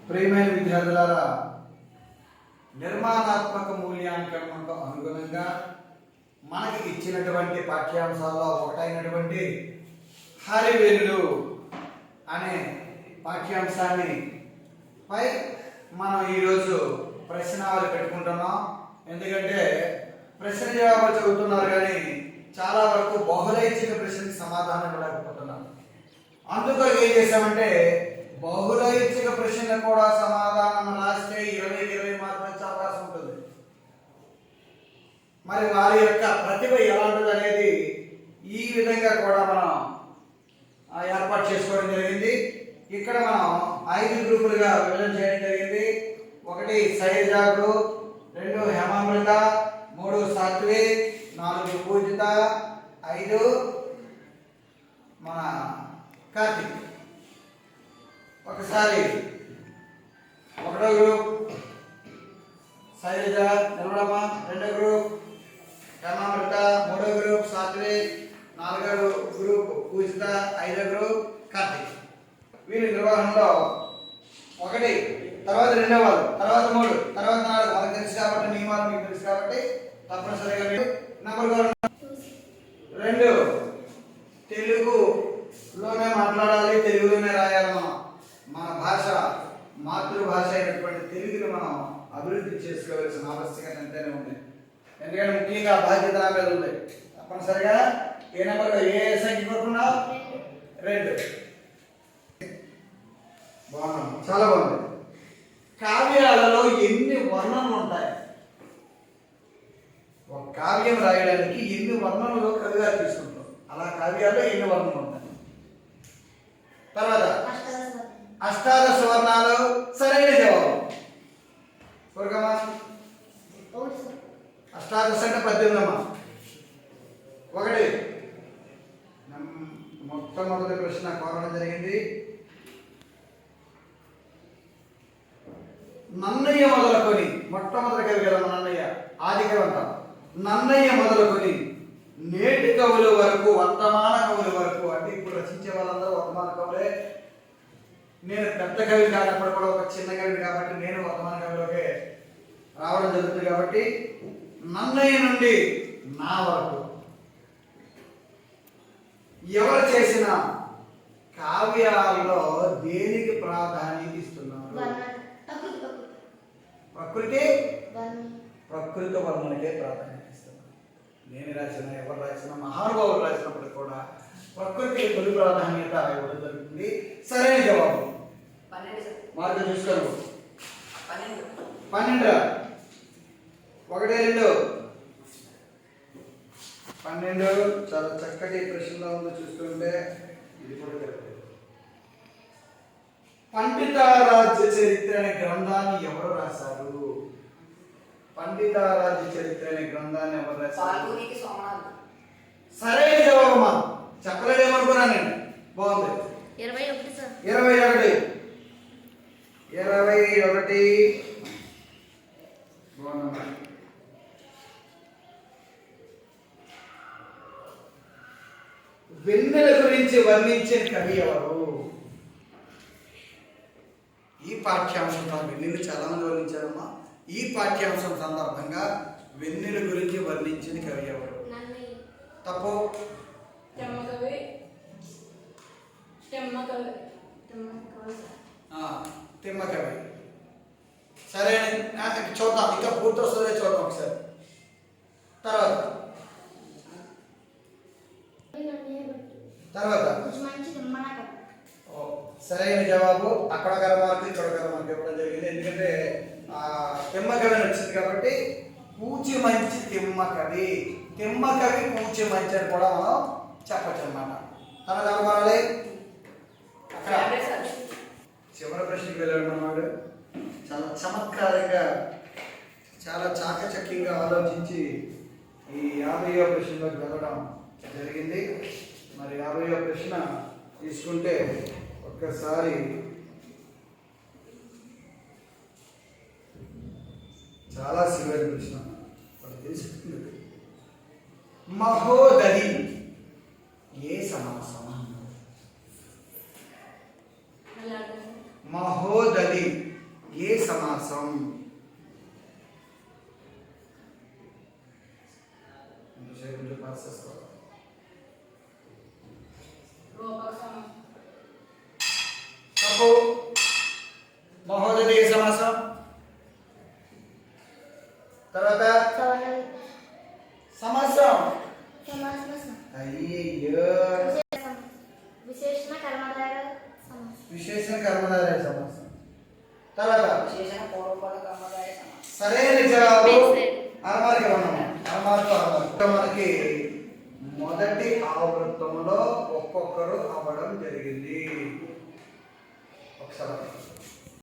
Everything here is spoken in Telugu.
ప్రియమైన విద్యార్థులారా, నిర్మాణాత్మక మూల్యాంకనంకు అనుగుణంగా మనకి ఇచ్చినటువంటి పాఠ్యాంశాల్లో ఒకటైనటువంటి హరివేలు అనే పాఠ్యాంశాన్ని పై మనం ఈరోజు ప్రశ్నావళి పెట్టుకుంటున్నాం. ఎందుకంటే ప్రశ్న జవాబులు చదువుతున్నారు కానీ చాలా వరకు బహుళైచ్ఛిక ప్రశ్నకి సమాధానం ఇవ్వలేకపోతున్నారు. అందుకు ఏం చేశామంటే బహుళైచ్ఛిక ప్రశ్నలకు కూడా సమాధానం రాస్తే 20 మార్కులు వచ్చే అవకాశం ఉంటుంది. మరి వారి యొక్క ప్రతిభ ఎలాంటిది అనేది ఈ విధంగా కూడా మనం ఏర్పాటు చేసుకోవడం జరిగింది. ఇక్కడ మనం 5 గ్రూపులుగా విభజన చేయడం జరిగింది. 1 శైలజ గ్రూప్, 2 హేమామృత, 3 సాత్విక్, 4 పూజిత, 5 మన కార్తిక్. ఒకసారి 1వ గ్రూప్ శైలజ నిర్మలమ్మ, 2వ గ్రూప్ హేమామృత, 3వ గ్రూప్ సాత్విక్, 4వ గ్రూప్ పూజిత, 5వ గ్రూప్ కార్తిక్. వీరి నిర్వహణలో 1 తర్వాత 2వ వాళ్ళు, తర్వాత 3, తర్వాత 4 వాళ్ళకి తెలుసు కాబట్టి నియమాలు మీకు తెలుసు కాబట్టి తప్పనిసరిగా నెంబర్ 2 తెలుగులోనే మాట్లాడాలి, తెలుగులోనే రాయాలి. మన భాష మాతృభాష అయినటువంటి తెలుగుని మనం అభివృద్ధి చేసుకోవాల్సిన ఆవశ్యకత ఎంతైనా ఉంది. ఎందుకంటే ముఖ్యంగా బాధ్యత నా మీద ఉంది. తప్పనిసరిగా ఏ నెంబర్ ఏ సంఖ్య కోరుకున్నావు? 2. బాగున్నాం, చాలా బాగుంది. కావ్యాలలో ఎన్ని వర్ణనలు ఉంటాయి? ఒక కావ్యం రాయడానికి ఎన్ని వర్ణనలు కవిగా తీసుకుంటాం? అలా కావ్యాల్లో ఎన్ని వర్ణనలు ఉంటాయి? తర్వాత అష్టాదశ వర్ణాలు సరైన జవాబు. కోరుకమ్మా, అష్టాదశ అంటే 18 అమ్మా. 1 మొట్టమొదటి ప్రశ్న కోరడం జరిగింది. నన్నయ్య మొదలుకొని, మొట్టమొదటి కవి కదా నన్నయ్య, ఆది కవి అంటాం. నన్నయ్య మొదలుకొని నేటి కవుల వరకు, వర్తమాన కవుల వరకు, అంటే ఇప్పుడు రచించే వాళ్ళందరూ వర్తమాన కవులే. నేను పెద్ద కవి కానప్పుడు కూడా ఒక చిన్న కవి కాబట్టి నేను వర్తమాన కవిలోకి రావడం జరుగుతుంది. కాబట్టి నన్నయ్య నుండి నా వరకు ఎవరు చేసిన కావ్యాల్లో దేనికి ప్రాధాన్యత ఇస్తున్నారు? ప్రకృతి వర్ణనకే ప్రాధాన్యత ఇస్తున్నారు. నేను రాసిన, ఎవరు రాసిన, మహానుభావులు రాసినప్పుడు కూడా ప్రకృతికి తొలి ప్రాధాన్యత ఇవ్వడం జరుగుతుంది. సరైన జవాబు మార్గం చూసుకోరు. 12 1 2 12 చాలా చక్కటి ప్రశ్నలో ఉందో చూస్తుంటే ఇది కూడా కరెక్ట్. పండితారాజ్య చరిత్ర అనే గ్రంథాన్ని ఎవరు రాశారు? పండితారాజ్య చరిత్ర అనే గ్రంథాన్ని ఎవరు రాశారు? సరైన జవాబు మా చెప్పలేదేమనుకున్నా నేను. బాగుంది. 21 బాగుందమ్మా. వెన్నెల గురించి వర్ణించిన కవి ఎవరు? ఈ పాఠ్యాంశం వెన్నెలు చాలా మంది వర్ణించారమ్మా. ఈ పాఠ్యాంశం సందర్భంగా వెన్నెల గురించి వర్ణించిన కవి ఎవరు? తప్పు. తిమ్మకవి. సరే చూద్దాం, ఇంకా పూర్తి వస్తుందే చూద్దాం ఒకసారి. తర్వాత సరైన జవాబు. అక్కడ మార్కు, ఇక్కడ మార్కు ఇవ్వడం జరిగింది. ఎందుకంటే తిమ్మకవి వచ్చింది కాబట్టి పూచి మంచి తిమ్మకవి, తిమ్మకవి పూచి మంచి అని కూడా మనం చెప్పచ్చు అన్నమాట. తర్వాత అనుకోవాలి. అక్కడ చివరి ప్రశ్నకి వెళ్ళాడు అన్నమాట. చాలా చమత్కారంగా, చాలా చాకచక్యంగా ఆలోచించి ఈ 50వ ప్రశ్నలోకి వెళ్ళడం జరిగింది. మరి 50వ ప్రశ్న తీసుకుంటే ఒక్కసారి చాలా సివియర్ ప్రశ్న తెలుసుకుంది. మహోదధి ఏ సమాసం? మహోదధి ఏ సమాసం? తప్పు. మహోదయ ఏ సమాసం? తర్వాత సమాసం. అయ్యో, విశేషణ కర్మధారయ సమాసం. విశేషణ కర్మధారయ సమాసం. తర్వాత విశేషణ పూర్వపద కర్మధారయ సమాసం. సరైన జవాబు అరమార్క మనకి మొదటి ఆవృత్తంలో ఒక్కొక్కరు అవ్వడం జరిగింది. ఒకసారి